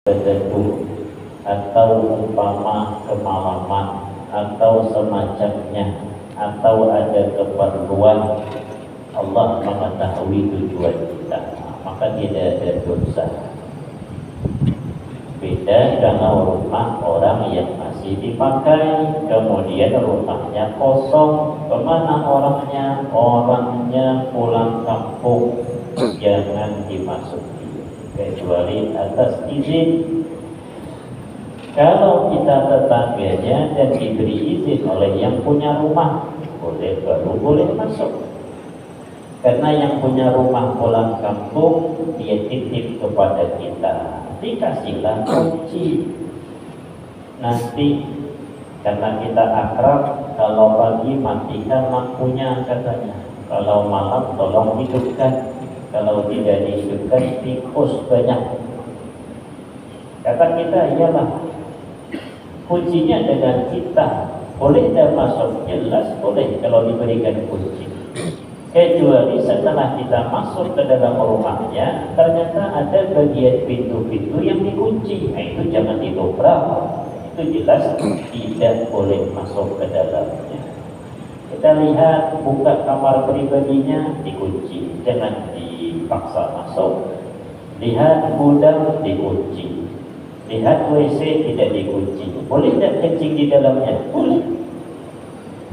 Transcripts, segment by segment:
berteduh atau umpama kemalaman atau semacamnya, atau ada keperluan, Allah mengetahui tujuan kita, maka tidak ada dosa. Beda kalau rumah orang yang masih dipakai, kemudian rumahnya kosong, kemana orangnya? Orangnya pulang kampung, jangan dimasuki kecuali atas izin. Kalau kita tetangganya dan diberi izin oleh yang punya rumah, baru boleh masuk. Karena yang punya rumah pulang kampung, dia titip kepada kita, dikasihlah kunci. Nanti karena kita akrab, kalau pagi matikan lampunya katanya, kalau malam tolong hidupkan, kalau tidak dihidupkan tikus banyak. Kata kita, iyalah, kuncinya dengan kita. Boleh tidak masuk? Jelas boleh kalau diberikan kunci. Kecuali setelah kita masuk ke dalam rumahnya, ternyata ada bagian pintu-pintu yang dikunci. Nah, itu jangan didobrak. Itu jelas tidak boleh masuk ke dalamnya. Kita lihat, buka kamar pribadinya dikunci, jangan dipaksa masuk. Lihat gudang dikunci, lihat WC tidak dikunci. Boleh tidak kencing di dalamnya? Boleh.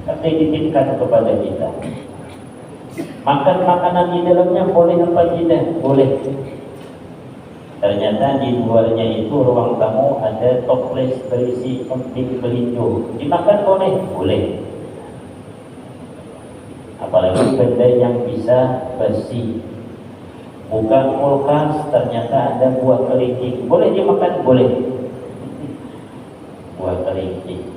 Tapi dititipkan kepada kita. Makan makanan di dalamnya boleh apa tidak? Boleh. Ternyata di luarnya itu ruang tamu ada toples berisi emping belinjo. Dimakan boleh? Boleh. Apalagi benda yang bisa bersih. Buka kulkas, ternyata ada buah kelinci. Boleh dimakan? Boleh. Buah kelinci.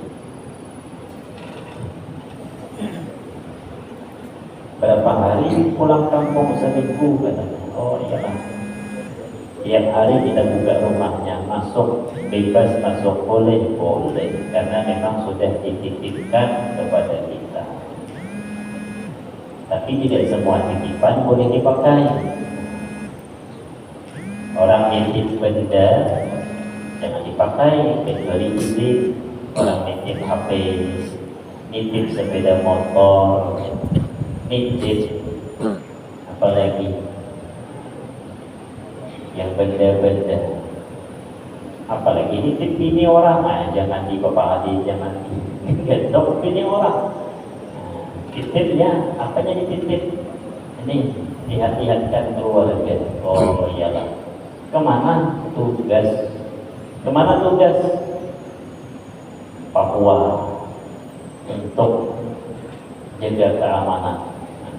Berapa hari pulang kampung? Seminggu katanya. Oh iyalah, tiap hari kita buka rumahnya, masuk bebas masuk, boleh, karena memang sudah dititipkan kepada kita. Tapi tidak semua titipan boleh dipakai. Orang nitip benda jangan dipakai kecuali izin. Orang nitip HP, nitip sepeda motor, nitip apalagi yang benda-benda, apalagi nitip bini orang, jangan dipapahadi, jangan digendong bini orang. Titip ya, apanya dititip? Ini dihati-hatikan keluarga. Oh iyalah, kemana tugas? Kemana tugas? Papua untuk jaga keamanan.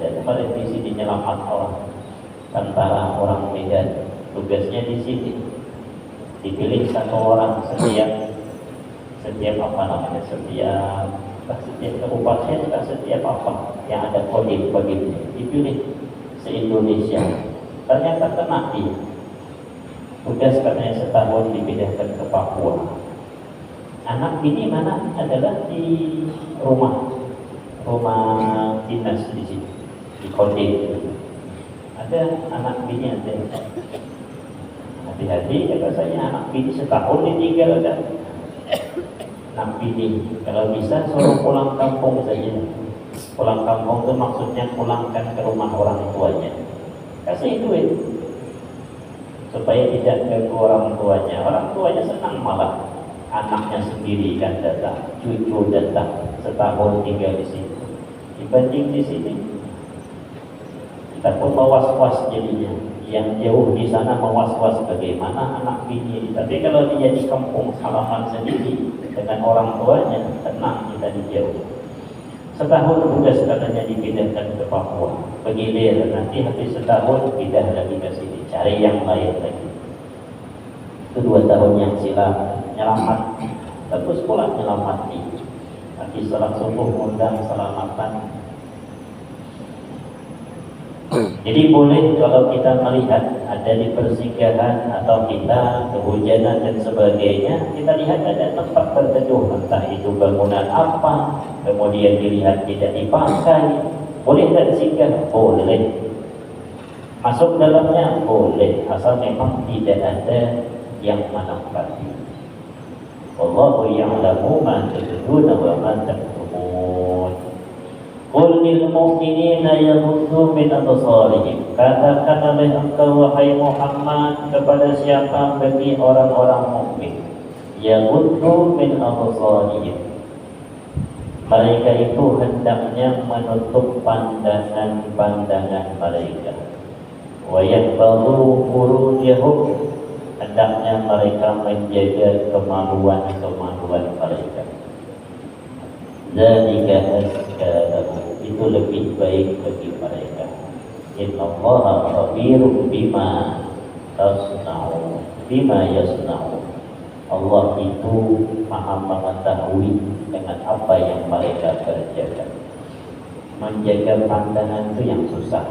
Ada pada di sini nyelamat orang, tentara orang Medan, tugasnya di sini. Dipilih satu orang setiap apa namanya, setiap kabupaten, setiap apa yang ada kodim begitu, dipilih se-Indonesia. Ternyata kena dia. Tugas katanya setahun dipindahkan ke Papua. Anak bini mana? Adalah di rumah dinas di sini, di kodim. Ada anak bini, ada. Hati-hati, kata saya, anak bini setahun ditinggal ada. Anak bini, kalau bisa suruh pulang kampung saja. Pulang kampung itu maksudnya pulangkan ke rumah orang tuanya. Kasih duit supaya tidak ke orang tuanya. Orang tuanya senang malah anaknya sendiri kan datang, cucu datang, setahun tinggal di sini. Dibanding di sini, kita pun was-was jadinya. Yang jauh di sana was-was bagaimana anak bini. Tapi kalau dia di kampung halaman sendiri dengan orang tuanya, tenang kita di jauh. Setahun tugas katanya dipindahkan ke Papua. Begilir, nanti habis setahun pindah lagi ke sini, cari yang lain lagi. Itu 2 tahun yang silam nyelamat, terus pulang nyelamati. Nanti salat subuh undang selamatan. Jadi boleh kalau kita melihat ada di persinggahan atau kita kehujanan dan sebagainya, kita lihat ada tempat berteduh, entah itu bangunan apa, kemudian dilihat tidak dipakai, boleh dan singgah? Boleh. Masuk dalamnya? Boleh, asal memang tidak ada yang menempati. Wallahu ya'lamu ma tubduna wa ma taktumun. Qul lil mu'minina yaghuddu min absarihim. Katakan oleh engkau wahai Muhammad kepada siapa bagi orang-orang mukmin, yaghuddu min absarihim. Mereka itu hendaknya menutup pandangan-pandangan mereka. Wa yahfazu furujahum, hendaknya mereka menjaga kemaluan-kemaluan mereka. Dzalika azka lahum, itu lebih baik bagi mereka. Innallaha khabirun bima tasna'un, bima yasna'un. Allah itu maha mengetahui dengan apa yang mereka kerjakan. Menjaga pandangan itu yang susah,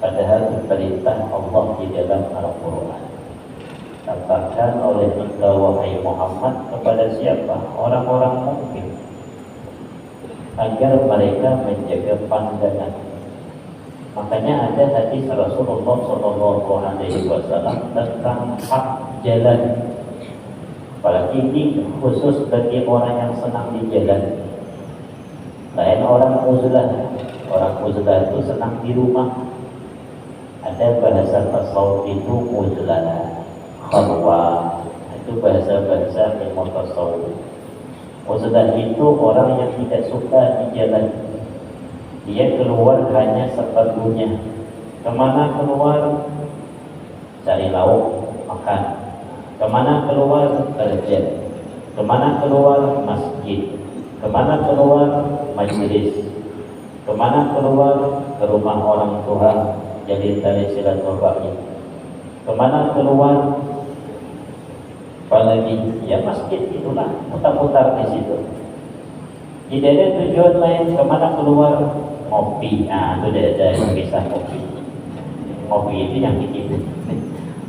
padahal perintah Allah di dalam Al-Quran. Katakan oleh engkau wahai Muhammad kepada siapa? Orang-orang mukmin, agar mereka menjaga pandangan. Makanya ada hadis Rasulullah SAW tentang hak jalan. Apalagi ini khusus bagi orang yang senang di jalan. Lain orang uzlah. Orang uzlah itu senang di rumah. Ada bahasa tasawuf itu uzlah, khalwa. Itu bahasa-bahasa ilmu tasawuf. Uzlah itu orang yang tidak suka di jalan. Dia keluar hanya seperlunya. Kemana keluar? Cari lauk, makan. Kemana keluar? Kerja. Kemana keluar? Masjid. Kemana keluar? Majlis. Kemana keluar? Ke rumah orang tua, jadi tali silaturahim. Kemana keluar? Apalagi ya masjid, itulah putar-putar di situ. Tidak ada tujuan lain. Kemana keluar? Ngopi. Nah, itu ada kisah ngopi. Ngopi itu yang bikin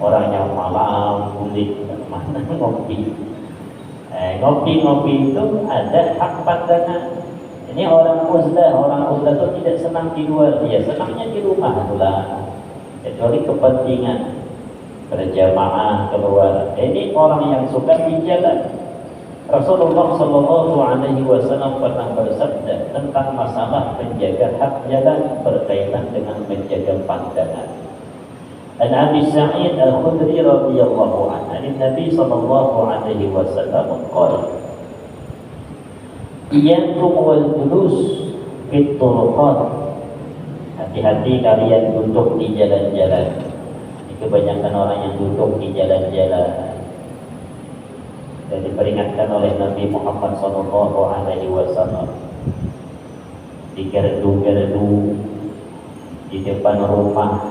orang yang malam kulit mana ngopi. Ngopi-ngopi itu ada hak pandangan. Ini orang uzlah itu tidak senang di luar, dia senangnya di rumah itulah. Kecuali kepentingan berjamaah keluar. Ini orang yang suka di jalan. Rasulullah SAW pernah bersabda tentang masalah menjaga hak jalan berkaitan dengan menjaga pandangan. An Abi Sa'id Al-Khudri radhiyallahu anhu, Nabi sallallahu alaihi wasallam qala, iyyakum wal julus fit turuqat. Hati-hati kalian duduk di jalan-jalan. Kebanyakan orang yang duduk di jalan-jalan. Dan diperingatkan oleh Nabi Muhammad SAW di gerdu-gerdu di depan rumah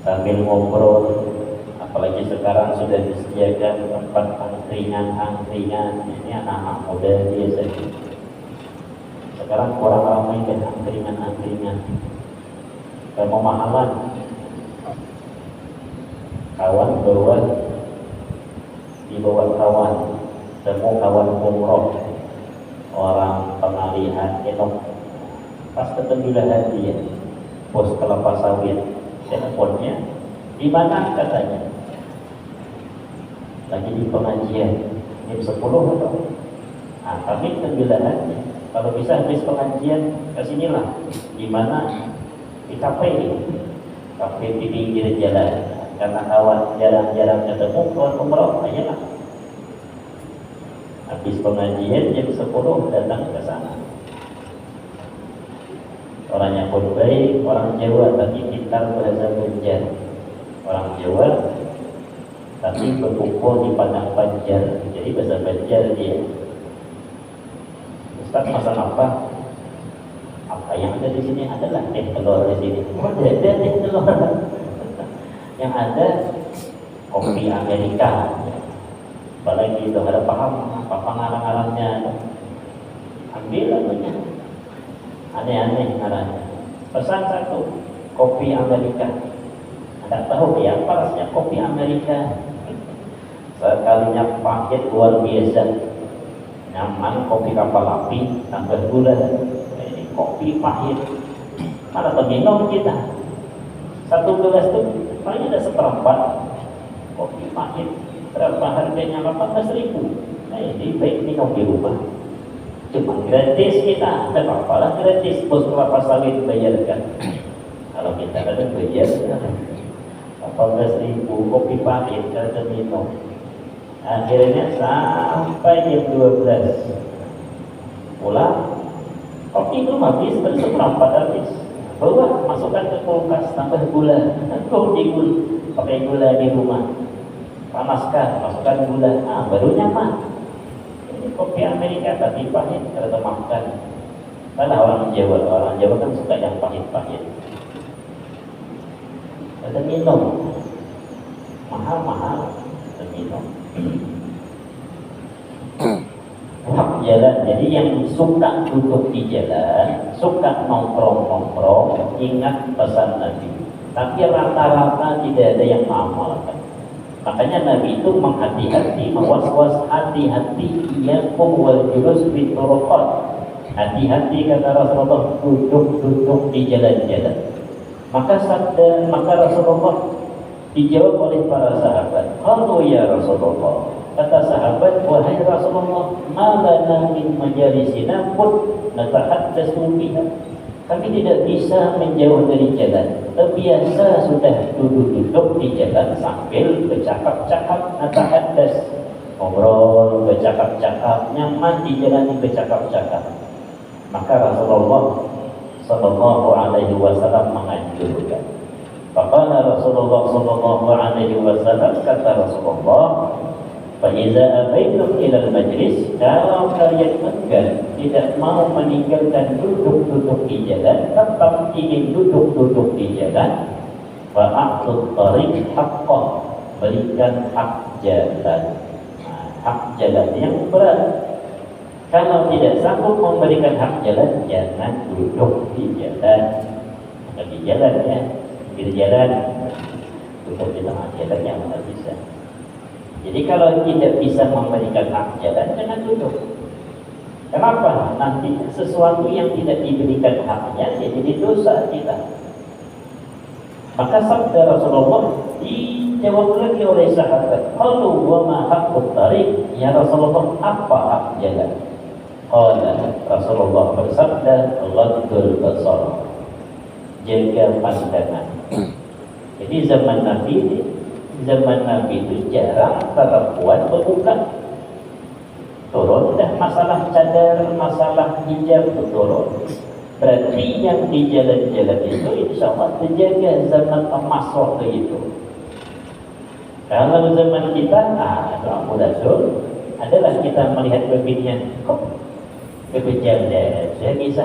sambil ngobrol. Apalagi sekarang sudah disediakan tempat angkringan. Ini anak-anak muda biasanya. Sekarang kurang ramai kan angkringan. Kemahalan. Kawan keluar dibawa kawan, semua kawan umroh, orang pengalihan enok. Pas ketemu dia, pos kelapa sawit, teleponnya di mana katanya? Lagi di pengajian jam 10 atau? Nah, kami kegelahannya. Kalau bisa habis pengajian kesinilah. Di mana? Di kafe di pinggir jalan. Karena kawan jarang-jarang ketemu, kawan umroh, ayolah. Habis pengajian jam 10 datang ke sana. Orangnya pun baik, orang Jawa tapi pintar bahasa Banjar. Orang Jawa tapi berkumpul di padang Banjar, jadi bahasa Banjar dia. Ustaz masak apa? Apa yang ada di sini adalah teh telur di sini. Oh, ada teh telur. Yang ada kopi Amerika. Apalagi itu ada paham apa pengarang-arangnya. Ambil lagunya. Aneh-aneh ngarangnya. Pesan satu, kopi Amerika. Anda tahu ya apa rasanya kopi Amerika? Sekalinya pahit luar biasa. Nyaman kopi kapal api tambah gula. Ini kopi pahit. Mana peminum kita? Satu gelas itu paling ada seperempat kopi. pahit. Berapa harganya? 18.000. Nah ini baik minum di rumah. Cuma gratis kita, ada apa-apalah gratis. Bos kelapa sawit bayarkan. Kalau kita ada bayar, 18.000 kopi pahit kita minum. Akhirnya sampai jam 12 pulang, kopi belum habis, berseperempat habis. Bawa, masukkan ke kulkas, tambah gula. Kopi gula, pakai gula di rumah. Panaskan, masukkan gula, baru nyaman. Ini kopi Amerika tadi pahit, kalau makan. Karena orang Jawa kan suka yang pahit-pahit. Ada minum, mahal-mahal, ada minum. Hak jalan, jadi yang suka duduk di jalan, suka nongkrong-nongkrong, ingat pesan Nabi. Tapi rata-rata tidak ada yang mengamalkan. Makanya Nabi itu menghati-hati, mewas-was, hati-hati iyakum wal julus fi turuqat. Hati-hati kata Rasulullah, duduk-duduk di jalan-jalan. Maka Rasulullah dijawab oleh para sahabat, "Qalu ya Rasulullah." Kata sahabat, "Wahai Rasulullah, ma lana min majalisina pun natahaddatsu biha." Kami tidak bisa menjauh dari jalan. Terbiasa sudah duduk-duduk di jalan sambil bercakap-cakap, natahaddas, ngobrol, bercakap-cakap, nyaman di jalan bercakap-cakap. Maka Rasulullah sallallahu alaihi wasallam menganjurkan. Faqala Rasulullah sallallahu alaihi wasallam, kata Rasulullah, fa iza abaitum ila al-majlis, kalau kalian enggan, tidak mau meninggalkan duduk-duduk di jalan, tetap ingin duduk-duduk di jalan, fa a'tut tariq haqqah, berikan hak jalan. Hak jalan yang berat. Kalau tidak sanggup memberikan hak jalan, jangan duduk di jalan. Bukan di jalan ya, di jalan, duduk di tengah jalan yang tidak bisa. Jadi kalau tidak bisa memberikan hak jalan, jangan duduk. Kenapa? Nanti sesuatu yang tidak diberikan haknya, jadi dosa kita. Maka sabda Rasulullah dijawab lagi oleh sahabat, "Qalu wa ma haqqut tariq?" Ya Rasulullah, apa hak jalan? Qala, Rasulullah bersabda, "Ghaddul basar." Jaga pandangan. Jadi zaman Nabi itu jarang perempuan berbuka. Turun dah masalah cadar, masalah hijab itu turun. Berarti yang di jalan-jalan itu insya Allah terjaga zaman emas waktu itu. Kalau zaman kita, adalah kita melihat beginian, kok kebejalan, saya bisa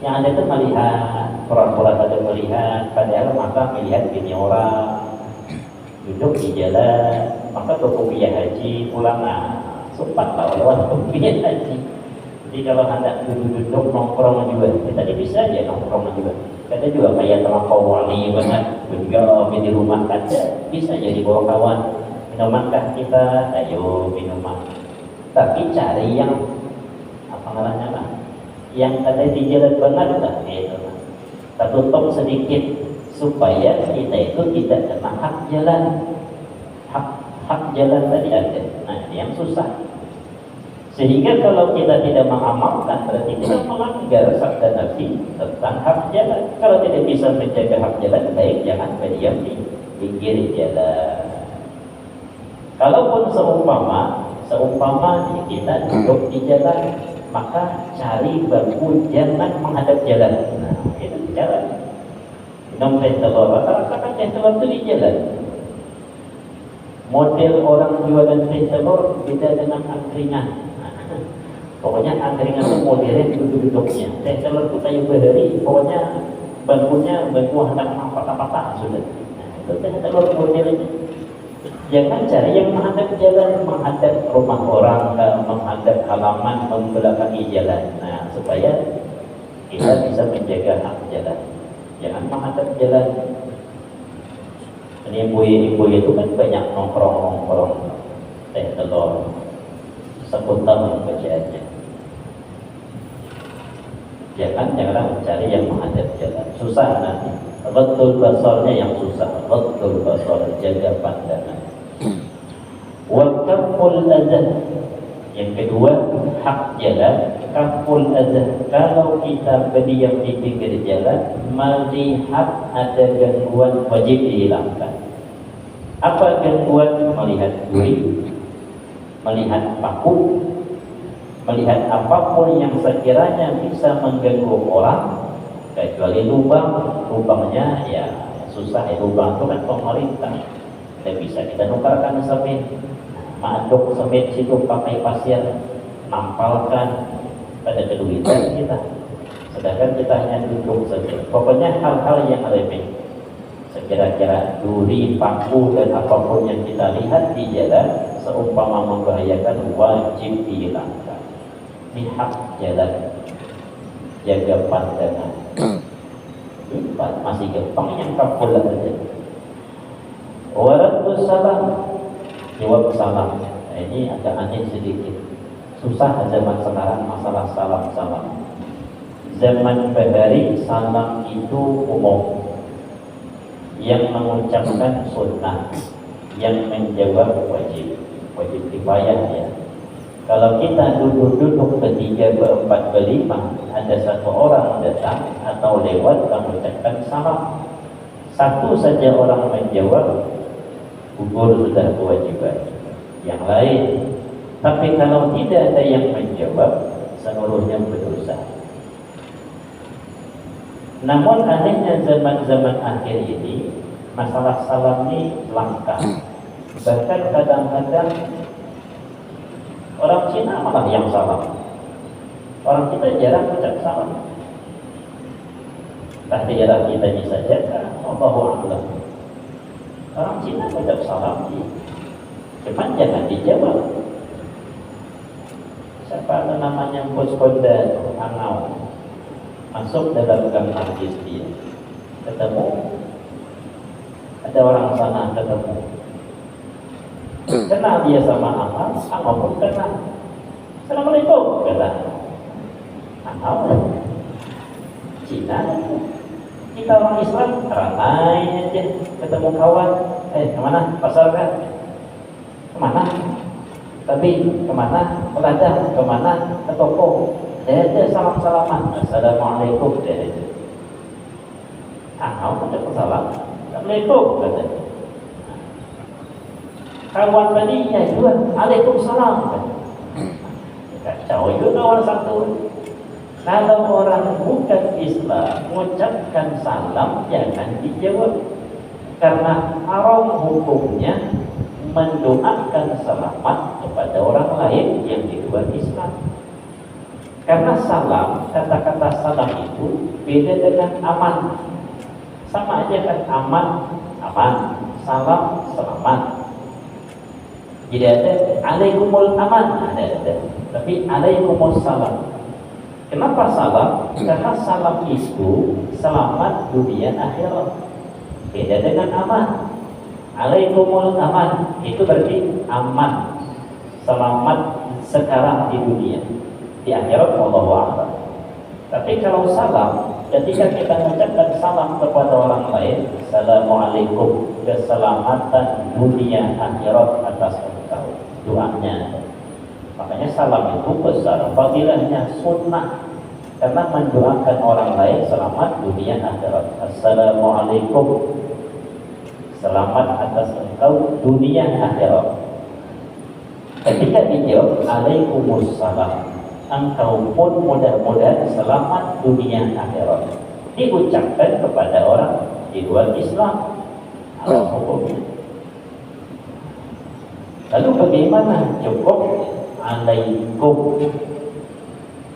yang ada itu melihat, pura-pura pada melihat, padahal mata melihat bini orang duduk di jalan, maka kopiah haji pulang, sempat lewat kopiah haji. Jadi kalau anda duduk nongkrong juga, tadi bisa aja nongkrong juga. Kita juga kayak terlampau wali banget, juga di rumah saja bisa jadi bawa kawan. Minumankah kita? Ayo minuman. Tapi cari yang apa namanya lah, yang ada di jalan benar lah, gitu. Tertutup sedikit supaya kita itu tidak kena hak jalan. Hak jalan tadi ada. Nah, ini yang susah. Sehingga kalau kita tidak mengamalkan, berarti kita melanggar sabda Nabi tentang hak jalan. Kalau tidak bisa menjaga hak jalan, baik jangan berdiam di pinggir jalan. Kalaupun seumpama kita duduk di jalan, maka cari bangku, jangan menghadap jalan. Nah, itu di jalan. Minum teh telur, rata-rata teh telur itu di jalan. Model orang jualan teh telur beda dengan angkringan. Pokoknya angkringan itu modelnya duduk-duduknya. Teh telur itu kayu beheri, pokoknya bangkunya bangku hendak patah-patah sudah. Nah, itu teh telur modelnya. Jangan cari yang menghadap jalan, menghadap rumah orang, menghadap halaman, membelakangi jalan. Nah, supaya kita bisa menjaga hak jalan. Jangan menghadap jalan. Ini ibu-ibu itu kan banyak nongkrong-nongkrong teh telur, sebutan bacaannya. Jangan mencari yang menghadap jalan. Susah nanti. Betul basarnya yang susah, betul basar, jaga pandangan. Wa kaful adzan. Yang kedua, hak jalan, kaful adzan. Kalau kita berdiam di pinggir jalan, melihat ada gangguan, wajib dihilangkan. Apa gangguan? Melihat duri, melihat paku, melihat apapun yang sekiranya bisa mengganggu orang, kecuali lubangnya ya susah ya, lubang itu kan pemerintah, tidak bisa kita nukarkan semen, aduk semen situ pakai pasir, nampalkan pada kedudukan kita, sedangkan kita hanya duduk saja. Pokoknya hal-hal yang remeh, sekira-kira duri, paku dan apapun yang kita lihat di jalan seumpama membahayakan, wajib dihilangkan. Ini hak jalan, jaga pandangan. Masih gampang yang kaful saja. Waradus salam, jawab salam. Ini agak aneh sedikit, susah zaman sekarang masalah salam. Zaman bahari salam itu umum, yang mengucapkan sunnah, yang menjawab wajib kifayah ya. Kalau kita duduk bertiga, berempat, berlima, ada satu orang datang atau lewat mengucapkan salam, satu saja orang menjawab, gugur sudah kewajiban yang lain. Tapi kalau tidak ada yang menjawab, seluruhnya berdosa. Namun anehnya zaman-zaman akhir ini, masalah salam ini langka. Bahkan kadang-kadang orang Cina malah yang salam. Orang kita jarang ucap salam. Tak daerah kita ini saja kan, Allahu Akbar. Orang Cina ucap salam, cuman jangan dijawab. Siapa namanya Bos Konda Angau masuk dalam gang artis dia, ketemu ada orang sana, ketemu kenal dia sama Angau pun kenal. Assalamualaikum, kata Angau. Cina, kita orang Islam ramai aja, ketemu kawan, kemana? Pasar kan? Kemana? Tapi kemana? Peladang, kemana? Ke toko. Dia aja salam-salaman, Assalamualaikum, dia aja. Angau ucap salam, Assalamualaikum, kata. Kawan tadi ya juga, Waalaikumsalam. Kacau itu kawan satu. Kalau orang bukan Islam mengucapkan salam, jangan dijawab, karena haram hukumnya mendoakan selamat kepada orang lain yang di luar Islam. Karena salam, kata-kata salam itu beda dengan aman. Sama aja kan, aman, salam, selamat. Jadi ada alaikumul aman, ada. Tapi alaikumul salam. Kenapa salam? Karena salam itu selamat dunia akhirat. Beda dengan aman. Alaikumul aman, itu berarti aman, selamat sekarang di dunia. Di akhirat Allahu Akbar. Tapi kalau salam, ketika kita mengucapkan salam kepada orang lain, Assalamualaikum, keselamatan dunia akhirat atas engkau, doanya. Makanya salam itu besar fadilahnya, sunnah, karena mendoakan orang lain selamat dunia akhirat. Assalamualaikum, selamat atas engkau dunia akhirat. Ketika dijawab Alaikumussalam, engkau pun mudah-mudahan selamat dunia akhirat, diucapkan kepada orang di luar Islam. Hukumnya. Lalu bagaimana? Cukup alaikum.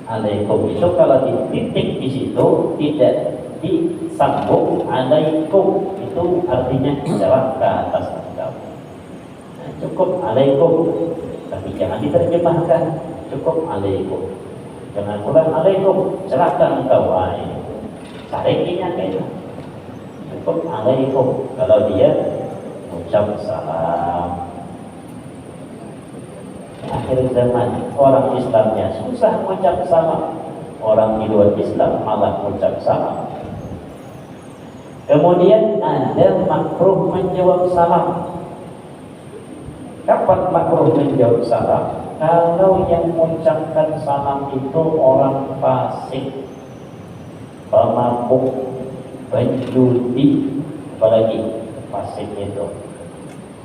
Alaikum itu kalau dititik di situ, tidak disambung alaikum, itu artinya jalan ke atas engkau. Nah, cukup alaikum, tapi jangan diterjemahkan cukup alaikum. Jangan pulang alaikum, celaka engkau. Sarikinya kayaknya cukup alaikum. Kalau dia ucap salam. Akhir zaman orang Islamnya susah mengucap salam, orang di luar Islam malah mengucap salam. Kemudian ada makruh menjawab salam. Kapan makruh menjawab salam? Kalau yang mengucapkan salam itu orang fasik, pemabuk, penjudi, apalagi fasik itu,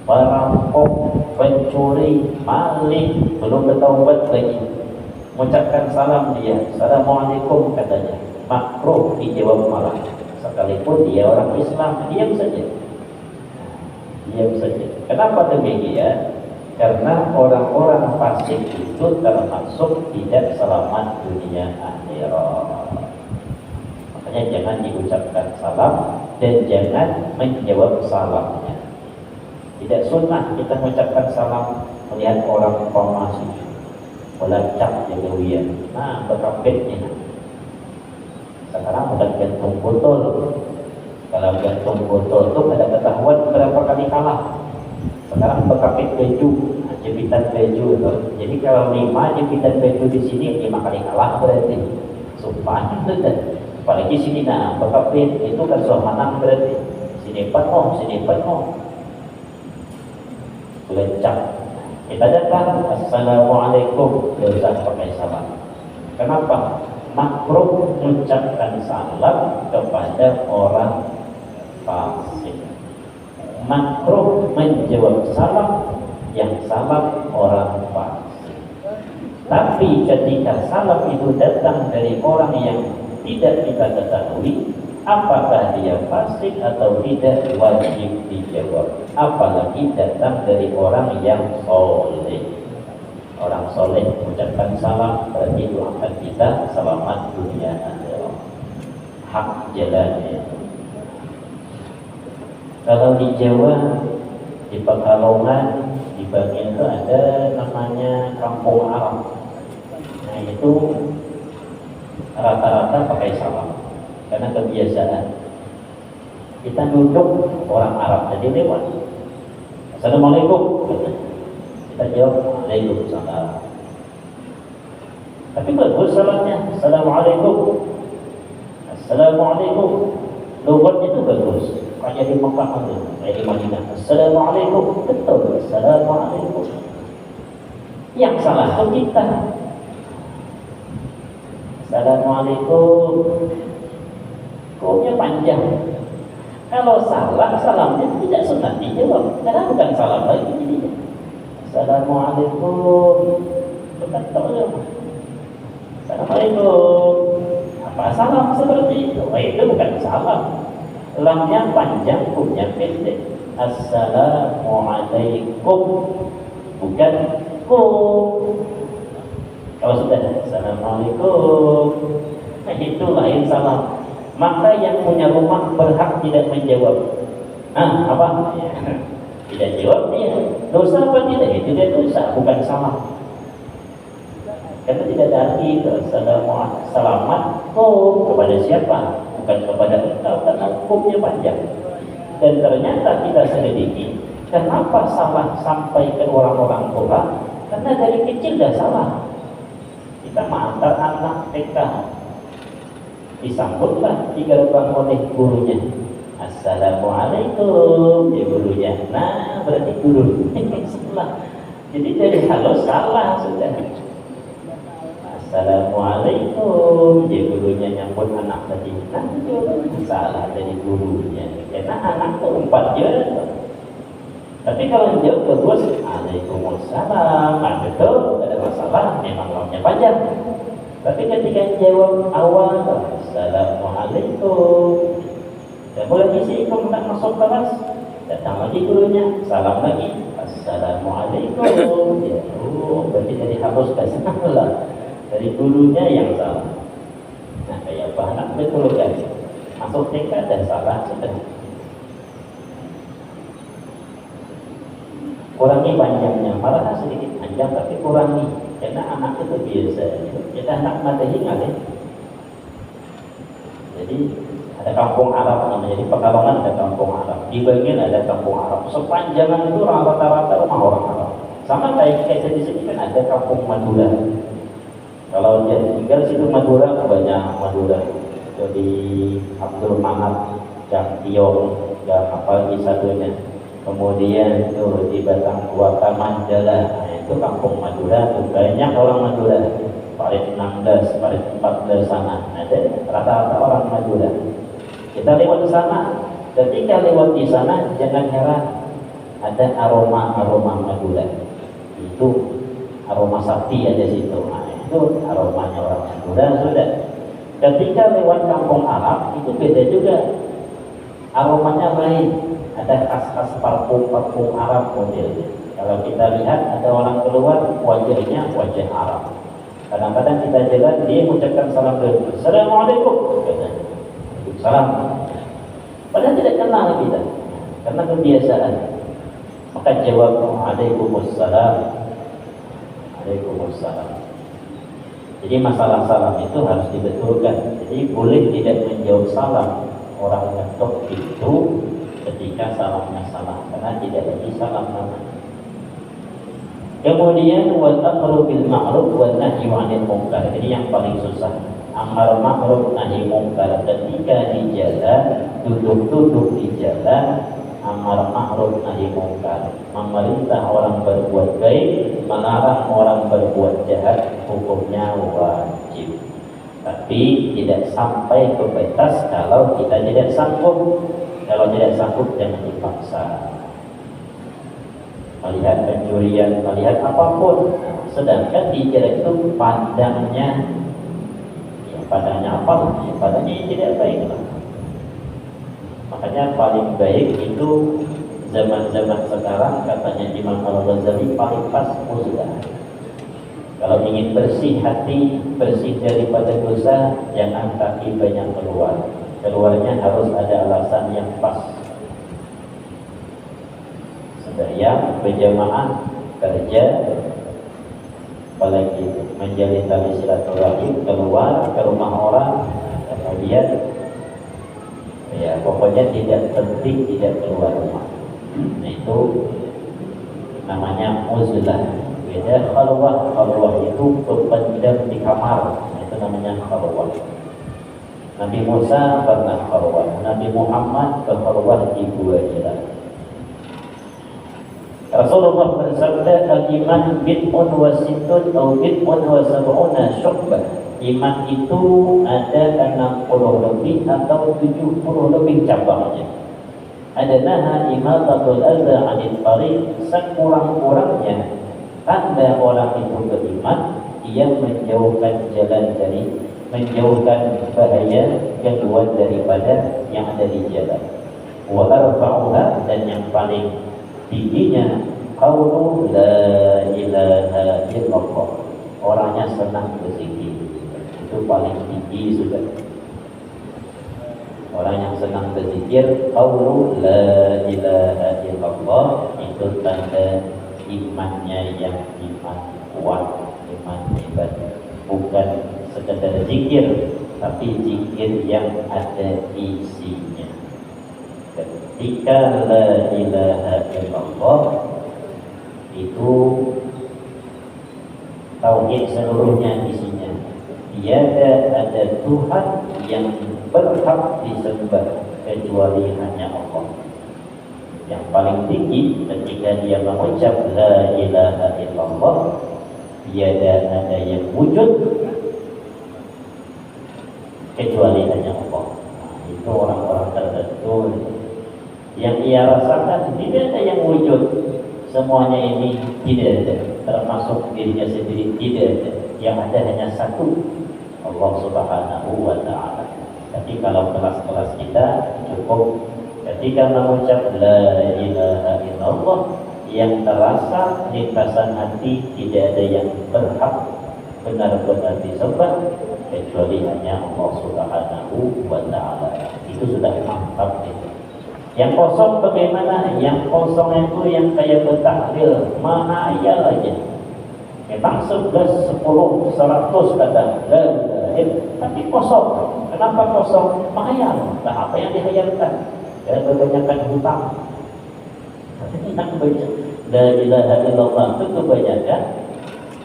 perampok, pencuri, maling, belum bertaubat lagi, mengucapkan salam dia, assalamualaikum katanya, makruh dijawab malam. Sekalipun dia orang Islam, diam saja. Diam saja. Kenapa demikian? Karena orang-orang fasik itu termasuk tidak selamat dunia akhirat. Makanya jangan diucapkan salam dan jangan menjawab salamnya. Tidak sunnah kita mengucapkan salam melihat orang masih melacak jauhian. Nah, berkapitnya. Sekarang bukan gantung botol. Kalau gantung botol itu ada ketahuan berapa kali kalah. Sekarang berkapit baju, jepitan baju itu. Jadi kalau 5 jepitan baju di sini 5 kali kalah berarti. Sumpah itu kan. Apalagi sini nah berkapit itu kan sudah menang berarti. Sini penuh. Lecak. Kita datang, assalamualaikum, tidak usah pakai salam. Kenapa? Makruh mengucapkan salam kepada orang fasik. Makruh menjawab salam yang salam orang fasik. Tapi ketika salam itu datang dari orang yang tidak kita ketahui, apakah dia fasik atau tidak, wajib dijawab. Apalagi datang dari orang yang soleh. Orang soleh mengucapkan salam, berarti itu akan kita selamat dunia akhirat. Hak jalannya. Kalau di Jawa, di Pekalongan, di bagian itu ada namanya kampung Arab. Nah itu rata-rata pakai salam karena kebiasaan. Kita duduk, orang Arab tadi lewat, assalamualaikum, kita jawab waalaikumsalam. Tapi bagus salamnya, assalamualaikum, assalamualaikum. Logatnya itu bagus. Kayak di Mekah itu, kayak di Madinah, assalamualaikum, betul, assalamualaikum. Yang salah itu kita. Assalamualaikum, koknya panjang. Kalau salah, salamnya tidak sunat dijawab, karena bukan salam lagi. Assalamualaikum, bukan tolong. Assalamualaikum. Apa salam seperti itu? Itu bukan salam. Lamnya panjang, punya pendek. Assalamualaikum, bukan kum. Kalau sudah assalamualaikum, nah itu lain salam. Maka yang punya rumah berhak tidak menjawab. Apa? Ya. Tidak jawab dia. Dosa apa tidak? Itu dia dosa, bukan salah. Karena tidak ada arti itu. Selamat kepada siapa? Bukan kepada engkau, karena hukumnya panjang. Dan ternyata kita selidiki, kenapa salah sampai ke orang-orang tua? Karena dari kecil dah salah. Kita mengantar anak TK, disambutlah 3 orang oleh gurunya. Assalamualaikum, ya gurunya. Nah, berarti guru salah. Jadi dari halus salah sudah. Assalamualaikum, ya gurunya nyambut anak tadi. Nah, itu salah dari gurunya. Karena anak itu 4 jam. Tapi kalau jawab kedua, Waalaikumsalam, betul, ada masalah, memang lamanya panjang. Tapi ketika jawab awal, Assalamualaikum, dan boleh isi ikut tak masuk kelas, datang lagi gurunya, salam lagi, Assalamualaikum. Ya, berarti dari hapus ke salah, dari gurunya yang salah. Nah, kayak apa anak betul kan? Masuk TK dan salah sudah. Kurangi panjangnya, malah sedikit panjang tapi kurangi, karena anak itu biasa. Kita anak matahi ngalih. Jadi ada kampung Arab namanya, di Pekalongan ada kampung Arab, di bagian ada kampung Arab. Sepanjangan itu rata-rata rumah orang Arab. Sama kayak di sini kan ada kampung Madura. Kalau dia tinggal situ Madura, banyak Madura. Jadi Abdul Manap Tiong, dan apalagi satunya. Kemudian tuh di Batang Kuaka Mandala, nah, itu kampung Madura tuh banyak orang Madura. Parit 16, parit 14 sana ada rata-rata orang Madura. Kita lewat di sana, ketika lewat di sana jangan heran ada aroma Madura. Itu aroma sapi ada situ. Nah, itu aromanya orang Madura sudah. Ketika lewat kampung Arab itu beda juga. Aromanya lain, ada khas-khas parfum Arab modelnya. Kalau kita lihat ada orang keluar wajahnya wajah Arab. Kadang-kadang kita jalan dia mengucapkan salam dulu. Assalamualaikum. Salam. Padahal tidak kenal kita, karena kebiasaan. Maka jawab Waalaikumsalam. Waalaikumsalam. Jadi masalah salam itu harus dibetulkan. Jadi boleh tidak menjawab salam orang ngetok itu ketika salamnya salah, karena tidak lagi salam namanya. Kemudian wal amru bil ma'ruf wan nahyi 'anil munkar. Jadi yang paling susah amar ma'ruf nahi munkar. Ketika di jalan, duduk-duduk di jalan, amar ma'ruf nahi munkar, memerintah orang berbuat baik, melarang orang berbuat jahat, hukumnya wajib. Tapi tidak sampai ke batas kalau kita tidak sanggup. Kalau tidak sanggup jangan dipaksa. Melihat pencurian, melihat apapun. Sedangkan di jalan itu pandangnya, ya pandangnya apa? Ya pandangnya yang tidak baik lah. Makanya paling baik itu zaman-zaman sekarang katanya Imam Al-Ghazali paling pas uzlah. Kalau ingin bersih hati, bersih daripada dosa, jangan kaki banyak keluar. Keluarnya harus ada alasan yang pas. Sembahyang, berjamaah, kerja, apalagi menjalin tali silaturahim, keluar ke rumah orang, kemudian ya pokoknya tidak penting tidak keluar rumah. Nah, itu namanya uzlah. Beda khalwah. Khalwah itu berpendam di kamar. Itu namanya khalwah. Nabi Musa pernah khalwah. Nabi Muhammad berkhalwah di gua Hira. Rasulullah bersabda, al-iman bid'un wa sittun atau bid'un wa sab'una syu'bah. Iman itu ada 60 lebih atau 70 lebih cabangnya. Adanaha imatatul adza 'anil tariq. Sekurang-kurangnya tanda orang itu beriman, ia menjauhkan bahaya keluar daripada yang ada di jalan. Wa arfa'uha, dan yang paling tingginya qaulu la ilaha illallah. Orangnya senang berzikir. Itu paling tinggi sudah. Orang yang senang berzikir, qaulu la ilaha illallah, itu tanda imannya yang iman kuat, iman hebat. Bukan sekedar zikir, tapi zikir yang ada isinya. Ketika la ilaha illallah itu tauhid seluruhnya isinya. Tiada ada Tuhan yang berhak disembah kecuali hanya Allah. Yang paling tinggi ketika dia mengucap la ilaha illallah, tiada ada yang wujud kecuali hanya Allah. Nah, itu orang-orang tertentu yang ia rasakan tidak ada yang wujud, semuanya ini tidak ada, termasuk dirinya sendiri tidak ada. Yang ada hanya satu, Allah Subhanahu wa ta'ala. Tapi kalau kelas-kelas kita cukup ketika mengucap la ilaha illallah, yang terasa lintasan hati tidak ada yang berhak benar-benar disembah kecuali hanya Allah Subhanahu wa ta'ala. Itu sudah mantap itu. Yang kosong bagaimana? Yang kosong itu yang kayak bertahlil, menghayal aja. Memang 11, 10, 100 kata la tapi kosong. Kenapa kosong? Menghayal. Nah, apa yang dihayalkan? Ya, kebanyakan hutang. Tapi kita baca la ilaha illallah itu kebanyakan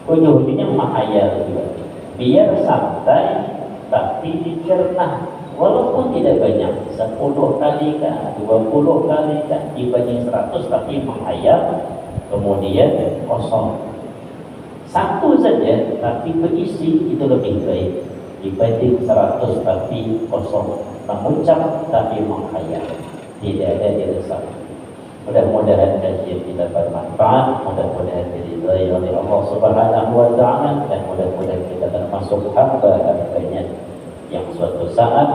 ujung-ujungnya menghayal juga. Biar santai tapi dicerna. Walaupun tidak banyak, 10 kali kah, 20 kali kah, dibanding 100 tapi menghayal, kemudian kosong. Satu saja tapi berisi itu lebih baik dibanding 100 tapi kosong, mengucap tapi menghayal, tidak ada diresapi. Mudah-mudahan kajian kita bermanfaat, mudah-mudahan diridhai oleh Allah Subhanahu wa taala, dan mudah-mudahan kita termasuk hamba-hambanya yang suatu saat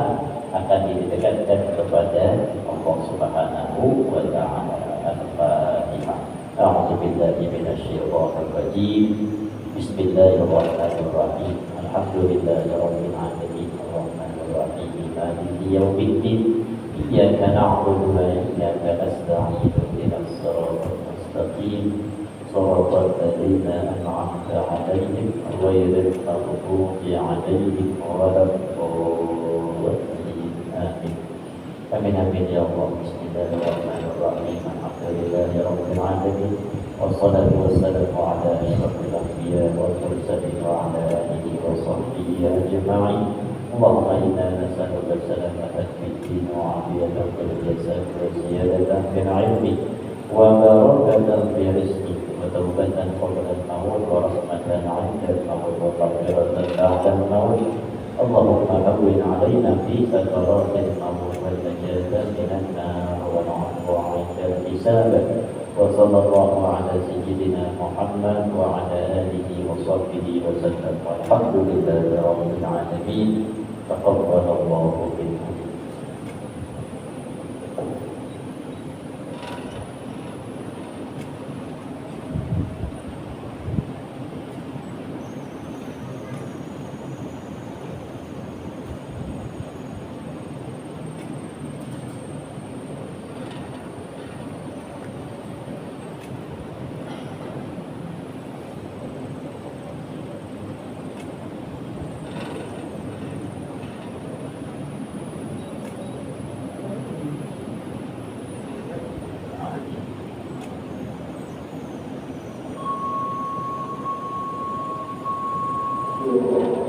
akan didekatkan kepada Allah Subhanahu wa taala. Al-Fatihah. A'udzu billahi minasyaitonir rajim. Bismillahirrahmanirrahim. Alhamdulillahirabbil alamin. Arrahmanir rahim. Maliki yaumiddin. Iyyaka na'budu wa iyyaka nasta'in. Ihdinas siratal mustaqim. Shiratal ladzina an'amta 'alaihim ghairil maghdubi 'alaihim waladdallin. Amin. Amin amin ya Allah. Bismillahirrahmanirrahim. Alhamdulillahirabbil alamin. Wassalatu wassalamu ala asyrafil anbiya wal mursalin wa ala alihi wa sahbihi ajma'in. Allahumma inna nas'aluka salamatan fid din wa 'afiyatan fil jasad wa ziyadatan fil 'ilmi wa barakatan fi rizqi wa tawbatan qabla al-maut wa rahmatan 'inda al-maut wa maghfiratan ba'da al-maut. Allahumma hawwin 'alaina fi sakaratil maut wal najatan minan nar wa na'udzu 'inda al-hisab. Wa sallallahu ala sayyidina Muhammad wa ala alihi wa sahbihi wa sallam. Walhamdulillahi rabbil alamin. Taqabbalallahu minna. Thank you.